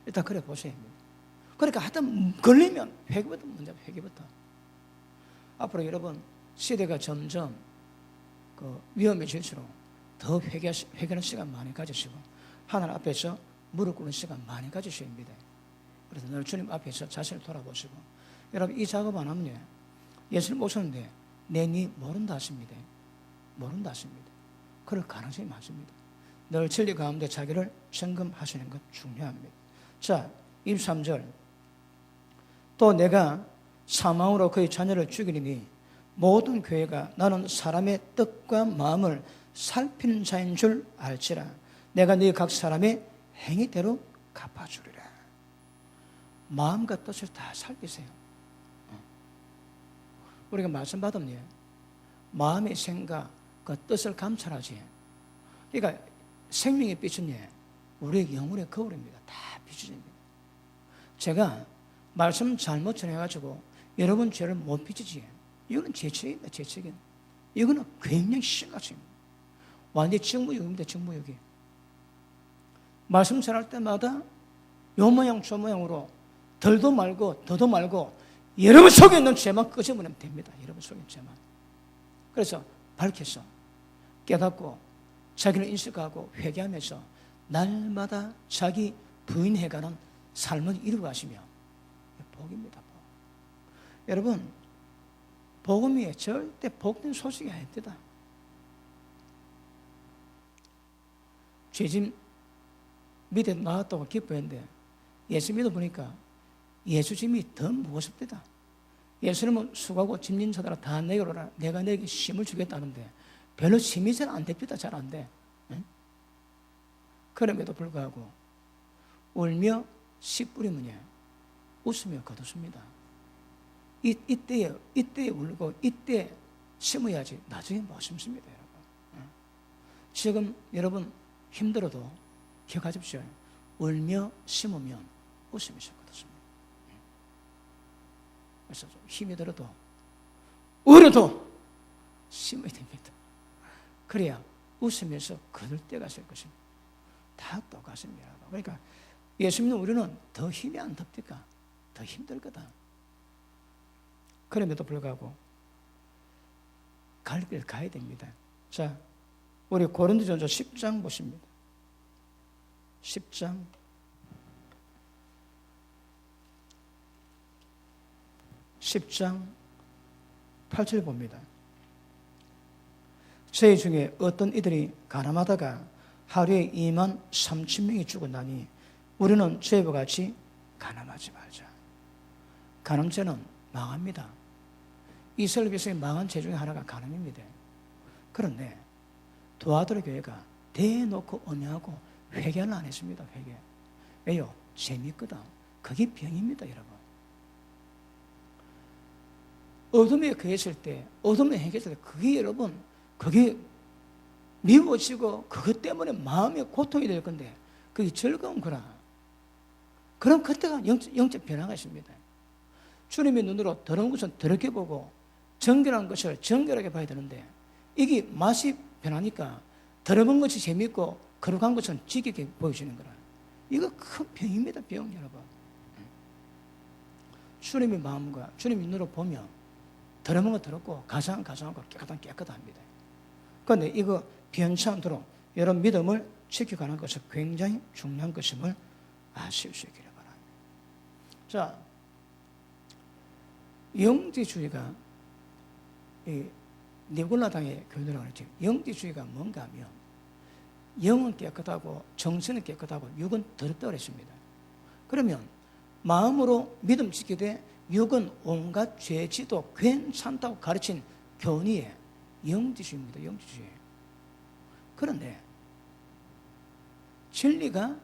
일단 그래 보세요. 그러니까 하다 걸리면 회개부터 먼저 회개부터. 앞으로 여러분 시대가 점점 위험해질수록 더 회개하는 시간 많이 가지시고 하나님 앞에서 무릎 꿇는 시간 많이 가지셔야 합니다. 그래서 늘 주님 앞에서 자신을 돌아보시고. 여러분 이 작업 안 하면 예수를 모셨는데 니 모른다 하십니다. 모른다 하십니다. 그럴 가능성이 많습니다. 늘 진리 가운데 자기를 점검하시는 것 중요합니다. 자, 23절. 또 내가 사망으로 그의 자녀를 죽이리니 모든 교회가 나는 사람의 뜻과 마음을 살피는 자인 줄 알지라. 내가 너희 각 사람의 행위대로 갚아주리라. 마음과 뜻을 다 살피세요. 우리가 말씀 받으면 마음의 생각, 그 뜻을 감찰하지. 그러니까 생명의 빛은 우리의 영혼의 거울입니다. 다 비추집니다. 제가 말씀 잘못 전해가지고 여러분 죄를 못 비추지. 이거는 제 책입니다. 제 책임. 이거는 굉장히 심각합니다. 완전히 직무유기입니다. 직무유기. 말씀 전할 때마다 요 모양 저 모양으로 덜도 말고 더도 말고 여러분 속에 있는 죄만 끄집어내면 됩니다. 여러분 속에 있는 죄만. 그래서 밝혀서 깨닫고 자기를 인식하고 회개하면서 날마다 자기 부인해가는 삶을 이루어가시며 복입니다. 복. 여러분 복음이 절대 복된 소식이 아닙니다. 죄짐 밑에 나왔다고 기뻐했는데 예수 믿어보니까 예수짐이 더 무겁습니다. 예수님은 수고하고 짐진 자들아 다 내게로 오라. 내가 너에게 쉼을 주겠다는데 별로 힘이 잘 안 됩니다. 잘 안 돼. 응? 그럼에도 불구하고 울며 씨 뿌리면 웃으며 거두습니다. 이때에 울고 이때 심어야지 나중에 못 심습니다. 여러분. 응? 지금 여러분 힘들어도 기억하십시오. 울며 심으면 웃으면서 거두습니다. 그래서 좀 힘이 들어도 울어도 심어야 됩니다. 그래야 웃으면서 거둘 때가 있을 것입니다. 다 똑같습니다. 그러니까 예수 믿는 우리는 더 힘이 안 듭니까? 더 힘들거든. 그럼에도 불구하고 갈 길 가야 됩니다. 자, 우리 고린도전서 10장 보십니다. 10장 8절 봅니다. 저희 중에 어떤 이들이 가늠하다가 하루에 2만 3천 명이 죽었나니 우리는 저희와 같이 가늠하지 말자. 가늠죄는 망합니다. 이스라엘 백성이 망한 죄 중에 하나가 가늠입니다. 그런데 두아드라 교회가 대놓고 언행하고 회개는 안 했습니다. 회개. 왜요? 재미있거든. 그게 병입니다, 여러분. 어둠에 거했을 때, 어둠에 행했을 때, 그게 여러분, 그게 미워지고 그것 때문에 마음의 고통이 될 건데 그게 즐거운 거라. 그럼 그때가 영적 변화가 있습니다. 주님의 눈으로 더러운 것은 더럽게 보고 정결한 것을 정결하게 봐야 되는데 이게 맛이 변하니까 더러운 것이 재미있고 거룩한 것은 지겹게 보여지는 거라. 이거 큰 병입니다, 병, 여러분. 주님의 마음과 주님의 눈으로 보면 더러운 건 더럽고 가상은 가상하고 깨끗한 깨끗합니다. 그런데 이거 변치 않도록 여러분 믿음을 지켜가는 것은 굉장히 중요한 것임을 아실 수 있기를 바랍니다. 자, 영지주의가 이 니골라당의 교리라고 그랬죠. 영지주의가 뭔가 하면 영은 깨끗하고 정신은 깨끗하고 육은 더럽다고 그랬습니다. 그러면 마음으로 믿음 지키되 육은 온갖 죄지도 괜찮다고 가르친 교리에 영지주의입니다. 영지주의. 그런데 진리가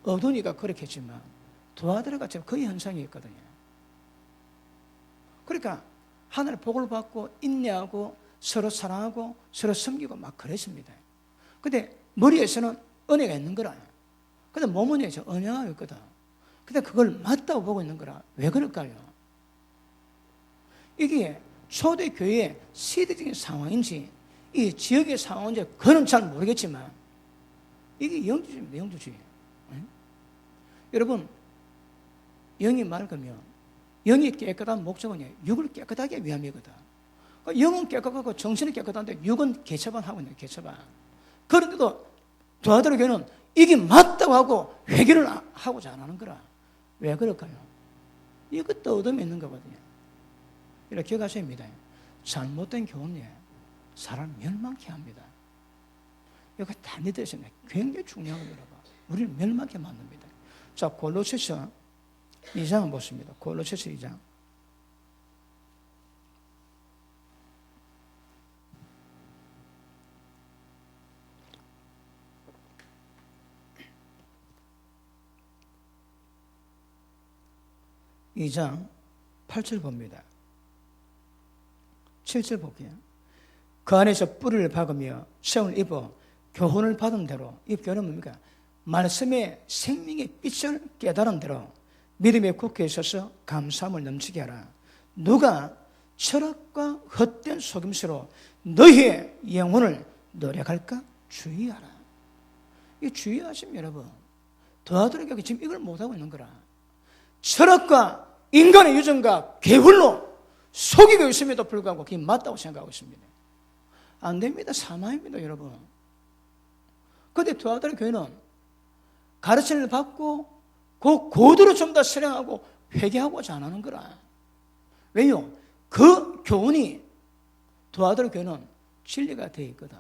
어두우니까 그렇겠지만 두아드라가 지금 그 현상이 있거든요. 그러니까 하늘의 복을 받고 인내하고 서로 사랑하고 서로 섬기고 막 그랬습니다. 근데 머리에서는 은혜가 있는 거라. 근데 몸은 언양하고 있거든. 근데 그걸 맞다고 보고 있는 거라. 왜 그럴까요? 이게 초대교회의 시대적인 상황인지 이 지역의 상황인지 그건 잘 모르겠지만 이게 영주주의입니다. 영주주의. 응? 여러분 영이 맑으면 영이 깨끗한 목적은 육을 깨끗하게 하기 위함이거든. 영은 깨끗하고 정신이 깨끗한데 육은 개처반하고 있는 개처반. 그런데도 두아드라 교회는 이게 맞다고 하고 회개를 하고자 안 하는 거라. 왜 그럴까요? 이것도 어둠에 있는 거거든요. 이렇게 기억하셔야 합니다. 잘못된 교훈에 사람 멸망케 합니다. 이거 다 믿으시면 굉장히 중요한 겁니다. 우리는 멸망케 만듭니다. 자, 골로새서 2장을 보십니다. 골로새서 2장. 이 장 8절 봅니다. 7절 볼게요. 그 안에서 뿌리를 박으며 세움을 입어 교훈을 받은 대로, 이 교훈은 뭡니까? 말씀의 생명의 빛을 깨달은 대로 믿음의 국회에 서서 감사함을 넘치게 하라. 누가 철학과 헛된 속임수로 너희의 영혼을 노력할까? 주의하라. 이 주의하시면 여러분, 두아드라 지금 이걸 못하고 있는 거라. 철학과 인간의 유전과 괴물로 속이고 있음에도 불구하고 그게 맞다고 생각하고 있습니다. 안 됩니다. 사망입니다, 여러분. 그런데 두아드라 교회는 가르침을 받고 그 고도로 좀 더 실행하고 회개하고자 안 하는 거라. 왜요? 그 교훈이 두아드라 교회는 진리가 되어 있거든.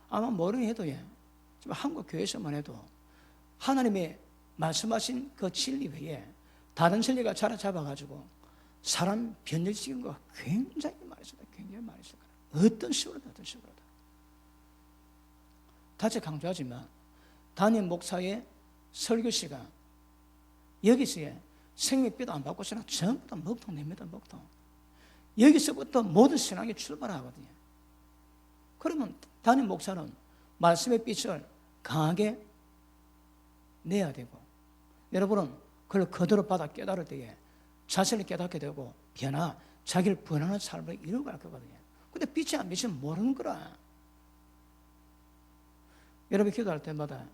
아마 모르게 해도 지금 한국 교회에서만 해도 하나님의 말씀하신 그 진리 외에 다른 진리가 자리 잡아가지고 사람 변절시킨 거 굉장히 많이 있습니다. 굉장히 많이 있습니다. 어떤 식으로든 어떤 식으로든. 다시 강조하지만 담임 목사의 설교 시간 여기서의 생명비도 안 받고 신앙 전부 다 먹통 냅니다. 먹통. 여기서부터 모든 신앙이 출발하거든요. 그러면 담임 목사는 말씀의 빛을 강하게 내야 되고 여러분은 그걸 그대로 받아 깨달을 때에 자신을 깨닫게 되고 자기를 변하는 삶을 이루어갈 거거든요. 근데 빛이 안 비치면 모르는 거라. 여러분 기도할 때마다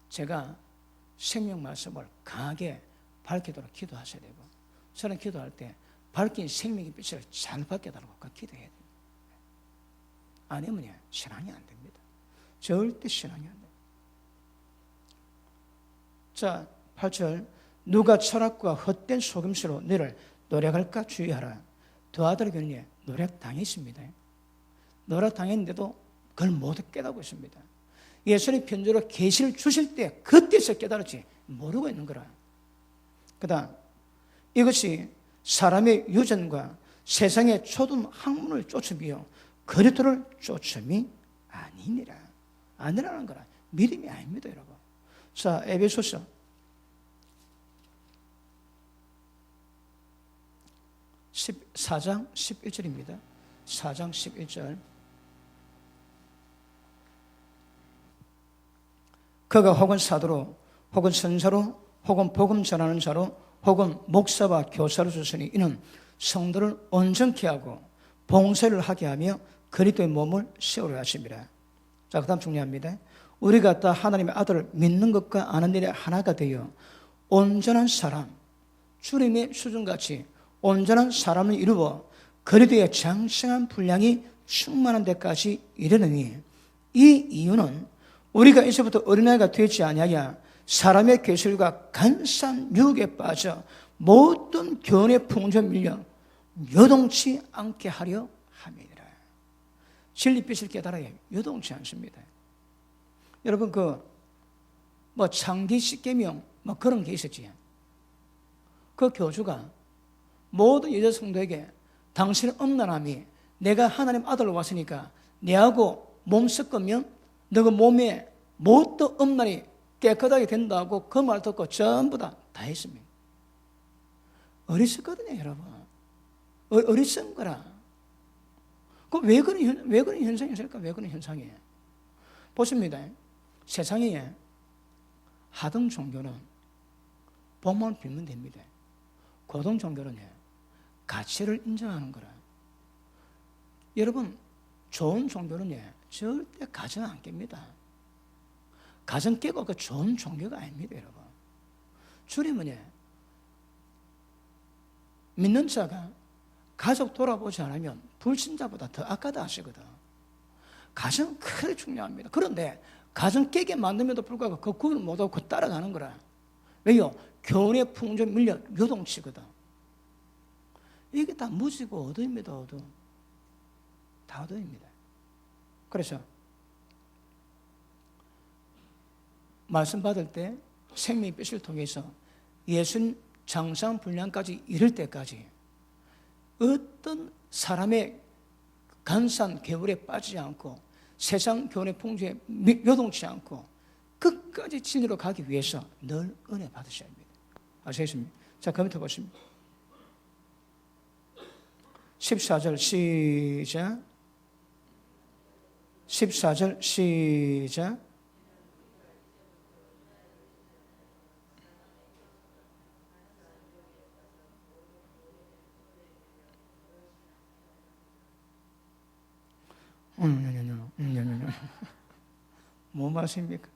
제가 생명 말씀을 강하게 밝히도록 기도하셔야 되고 저는 기도할 때 밝힌 생명의 빛을 잘 받게 달라고 기도해야 돼요. 아니면 신앙이 안 됩니다. 절대 신앙이 안 됩니다. 자, 8절. 누가 철학과 헛된 속임수로 너를 노력할까 주의하라. 두 아들에게는 노력당했습니다. 노력당했는데도 그걸 모두 깨닫고 있습니다. 예수님 편지로 계시를 주실 때 그때서 깨달았지 모르고 있는 거라. 그 다음 이것이 사람의 유전과 세상의 초등 학문을 쫓음이요 그리스도를 쫓음이 아니니라. 아니라는 거라. 믿음이 아닙니다, 여러분. 자, 에베소서 4장 11절입니다. 4장 11절. 그가 혹은 사도로 혹은 선사로 혹은 복음 전하는 자로 혹은 목사와 교사로 주시니 이는 성도를 온전케 하고 봉사를 하게 하며 그리스도의 몸을 세우려 하심이라. 자, 그 다음 중요합니다. 우리가 다 하나님의 아들을 믿는 것과 아는 일에 하나가 되어 온전한 사람, 주님의 수준같이 온전한 사람을 이루어 그리스도의 장성한 분량이 충만한 데까지 이르느니 이 이유는 우리가 이제부터 어린아이가 되지 아니하여 사람의 괴술과 간사한 유혹에 빠져 모든 교훈의 풍조에 밀려 요동치 않게 하려 함이니라. 진리빛을 깨달아야 요동치 않습니다. 여러분 창기 십계명 그런 게 있었지. 그 교주가 모든 여자 성도에게 당신의 음란함이 내가 하나님 아들로 왔으니까 내하고 몸 섞으면 너가 몸에 모든 음란이 깨끗하게 된다고 그 말 듣고 전부 다 했습니다. 어리석거든요, 여러분. 어리석은 거라. 왜 그런 현상이 있을까? 왜 그런 현상이에요? 보십니다. 세상에 하등 종교는 복만 빌면 됩니다. 고등 종교는 가치를 인정하는 거라. 여러분, 좋은 종교는 절대 가정 안 깹니다. 가정 깨고 그 좋은 종교가 아닙니다, 여러분. 주님은 믿는 자가 가족 돌아보지 않으면 불신자보다 더 악하다 하시거든. 가정 크게 중요합니다. 그런데 가정 깨게 만듦에도 불구하고 그 구분을 못하고 그 따라가는 거라. 왜요? 교훈의 풍조에 밀려 요동치거든. 이게 다 무지고 어두입니다, 어두. 다 어두입니다. 그래서 말씀 받을 때 생명의 빛을 통해서 예수님 장상 분량까지 이를 때까지 어떤 사람의 간사한 계율에 빠지지 않고 세상 교훈의 풍조에 요동치 않고 끝까지 진리로 가기 위해서 늘 은혜 받으셔야 합니다. 아시겠습니까? 자, 그 밑에 보십니다. 14절 시작. 14절 시작. 뭐 말씀입니까?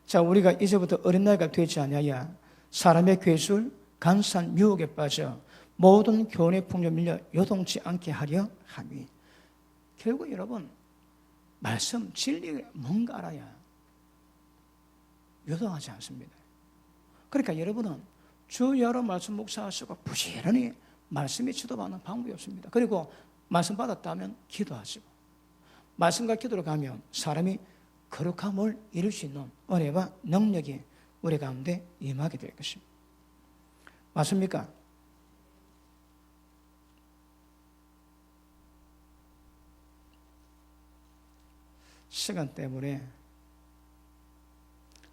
자, 우리가 이제부터 어린 나이가 되지 아니하여 사람의 괴술, 간사한 유혹에 빠져 모든 교훈의 풍조에 밀려 요동치 않게 하려 함이. 결국 여러분, 말씀, 진리가 뭔가 알아야 요동하지 않습니다. 그러니까 여러분은 주 여러 말씀 묵상하시고 부지런히 말씀에 지도받는 방법이 없습니다. 그리고 말씀 받았다면 기도하시고 말씀과 기도로 가면 사람이 거룩함을 이룰 수 있는 은혜와 능력이 우리 가운데 임하게 될 것입니다. 맞습니까? 시간 때문에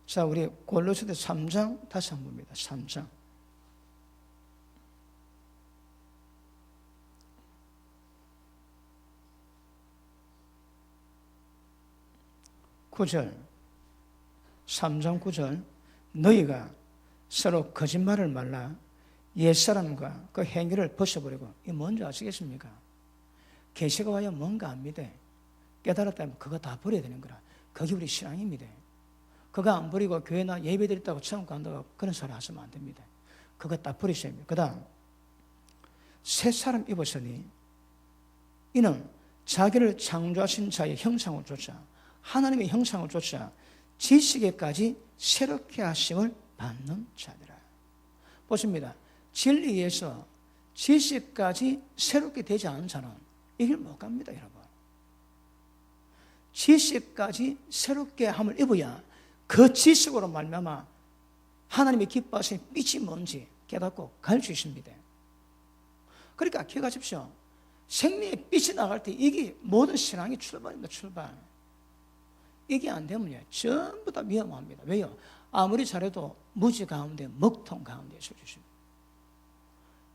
자, 우리 골로새서 3장 다시 한번 봅니다. 3장 9절 3장 9절 너희가 서로 거짓말을 말라 옛사람과 그 행위를 벗어버리고 이게 뭔지 아시겠습니까? 계시가 와야 뭔가 압니다. 깨달았다면 그거 다 버려야 되는 거라. 그게 우리 신앙입니다. 그거 안 버리고 교회나 예배 드렸다고 처음 간다고 그런 소리 하시면 안 됩니다. 그거 다 버리셔야 합니다. 그 다음 새 사람 입으시니 이는 자기를 창조하신 자의 형상을 쫓아, 하나님의 형상을 쫓아 지식에까지 새롭게 하심을 받는 자들아. 보십니다. 진리에서 지식까지 새롭게 되지 않은 자는 이 길 못 갑니다, 여러분. 지식까지 새롭게 함을 입어야 그 지식으로 말미암아 하나님의 기뻐하시는 빛이 뭔지 깨닫고 갈 수 있습니다. 그러니까 기억하십시오. 생명의 빛이 나갈 때 이게 모든 신앙의 출발입니다. 출발. 이게 안 되면요 전부 다 위험합니다. 왜요? 아무리 잘해도 무지 가운데 먹통 가운데 있을 수 있습니다.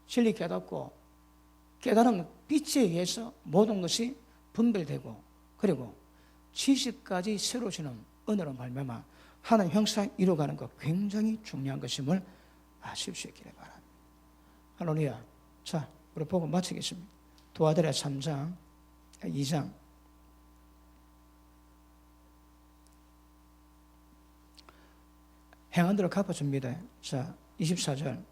진리 깨닫고 깨달은 빛에 의해서 모든 것이 분별되고, 그리고 지식까지 새로지는 은혜로 말미암아 하나님 형상 이루어가는 것 굉장히 중요한 것임을 아실 수 있기를 바랍니다. 할렐루야. 자, 우리 보고 마치겠습니다. 도아들의 3장, 2장. 행한 대로 갚아줍니다. 자, 24절.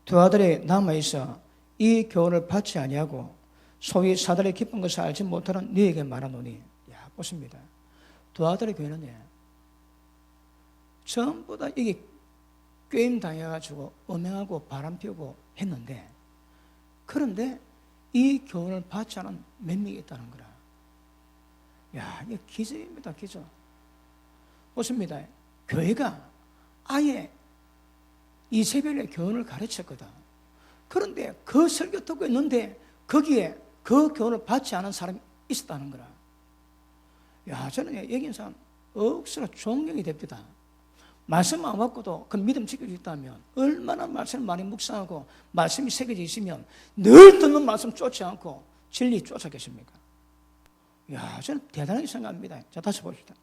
두 아들이 남아있어 이 교훈을 받지 아니하고 소위 사달의 깊은 것을 알지 못하는 너에게 말하노니. 야, 보십니다. 두 아들의 교회는 전부 다 이게 꾀임 당해가지고 음행하고 바람 피우고 했는데, 그런데 이 교훈을 받지 않은 몇 명이 있다는 거라. 야, 이게 기적입니다, 기적. 보십니다. 교회가 아예 이세벨의 교훈을 가르쳤거든. 그런데 그 설교 듣고 있는데 거기에 그 교훈을 받지 않은 사람이 있었다는 거라. 야, 저는 여기 있는 사람 억수로 존경이 됩니다. 말씀 안 받고도 그 믿음 지켜져 있다면, 얼마나 말씀을 많이 묵상하고 말씀이 새겨져 있으면 늘 듣는 말씀 쫓지 않고 진리 쫓아겠습니까? 야, 저는 대단하게 생각합니다. 자, 다시 봅시다.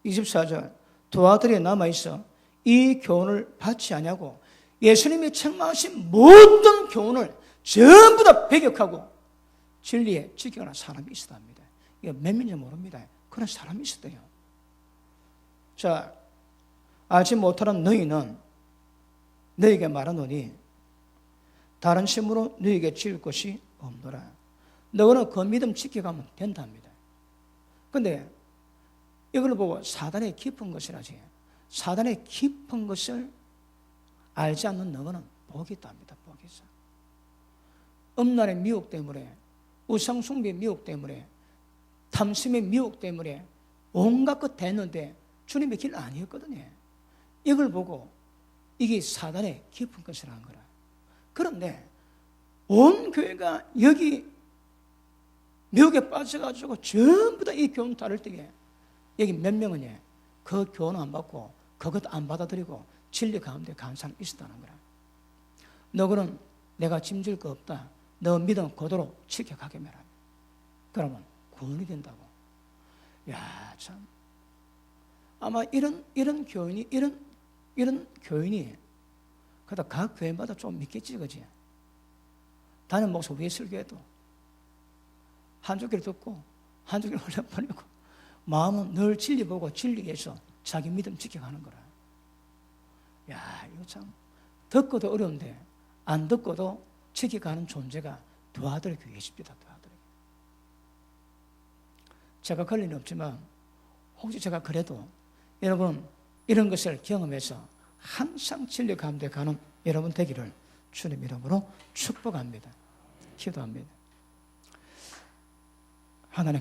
24절. 두 아들이 남아있어 이 교훈을 받지 아니하고 예수님이 책망하신 모든 교훈을 전부 다 배격하고 진리에 지켜가는 사람이 있었답니다. 이거 몇 명인지 모릅니다. 그런 사람이 있었대요. 자, 알지 못하는 너희는 너희에게 말하노니 다른 심으로 너희에게 지을 것이 없노라. 너희는 그 믿음 지켜가면 된답니다. 그런데 이걸 보고 사단의 깊은 것이라지, 사단의 깊은 것을 알지 않는 너희는 복이 있답니다. 복이 있어. 음란의 미혹 때문에, 우상숭배의 미혹 때문에, 탐심의 미혹 때문에 온갖 것 됐는데 주님의 길 아니었거든요. 이걸 보고 이게 사단의 깊은 것이라는 거라. 그런데 온 교회가 여기 미혹에 빠져가지고 전부 다 이 교훈 따를 때에 여기 몇 명은 그 교훈 안 받고 그것 안 받아들이고 진리 가운데 간 사람이 있었다는 거라. 너그는 내가 짐질 거 없다. 너 믿음 그대로 지켜가게 해라. 그러면 구원이 된다고. 야, 참. 아마 이런 교인이 이런 교인이 그래도 각 교회마다 좀 믿겠지, 그지? 다른 목사 위에 설교해도 한두 개를 듣고 한두 개를 흘려보내고 마음은 늘 진리 보고 진리에서 자기 믿음 지켜가는 거라. 야, 이거 참 듣고도 어려운데 안 듣고도 지켜가는 존재가 두 아들 교회에 있습니다. 두 아들. 제가 그럴 리는 없지만 혹시 제가 그래도 여러분 이런 것을 경험해서 항상 진리 가운데 가는 여러분 되기를 주님 이름으로 축복합니다. 기도합니다. 하나님 감사합니다.